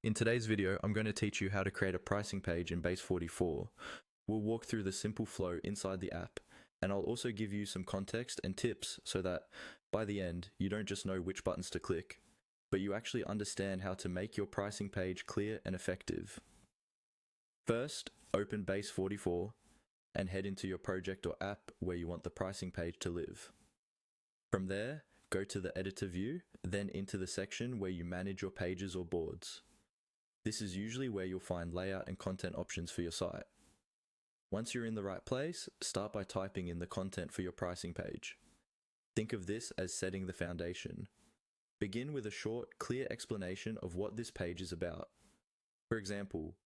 In today's video, I'm going to teach you how to create a pricing page in Base44. We'll walk through the simple flow inside the app, and I'll also give you some context and tips so that by the end, you don't just know which buttons to click, but you actually understand how to make your pricing page clear and effective. First, open Base44 and head into your project or app where you want the pricing page to live. From there, go to the editor view, then into the section where you manage your pages or boards. This is usually where you'll find layout and content options for your site. Once you're in the right place, start by typing in the content for your pricing page. Think of this as setting the foundation. Begin with a short, clear explanation of what this page is about. For example,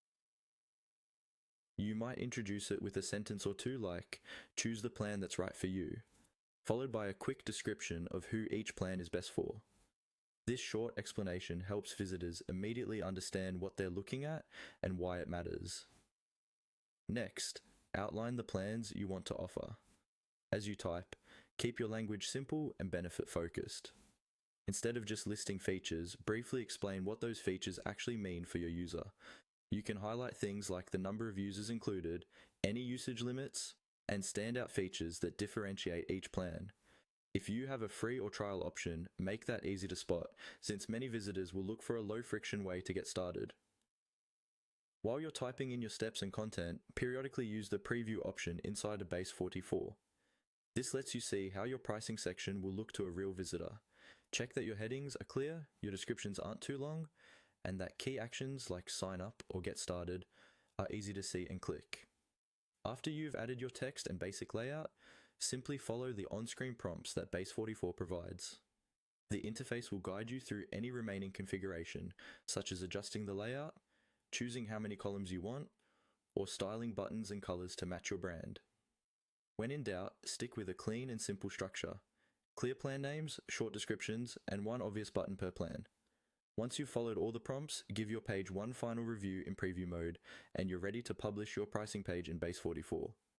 you might introduce it with a sentence or two like, "Choose the plan that's right for you," followed by a quick description of who each plan is best for. This short explanation helps visitors immediately understand what they're looking at and why it matters. Next, outline the plans you want to offer. As you type, keep your language simple and benefit focused. Instead of just listing features, briefly explain what those features actually mean for your user. You can highlight things like the number of users included, any usage limits, and standout features that differentiate each plan. If you have a free or trial option, make that easy to spot, since many visitors will look for a low-friction way to get started. While you're typing in your steps and content, periodically use the preview option inside of Base44. This lets you see how your pricing section will look to a real visitor. Check that your headings are clear, your descriptions aren't too long, and that key actions like sign up or get started are easy to see and click. After you've added your text and basic layout, simply follow the on-screen prompts that Base44 provides. The interface will guide you through any remaining configuration, such as adjusting the layout, choosing how many columns you want, or styling buttons and colors to match your brand. When in doubt, stick with a clean and simple structure. Clear plan names, short descriptions, and one obvious button per plan. Once you've followed all the prompts, give your page one final review in preview mode, and you're ready to publish your pricing page in Base44.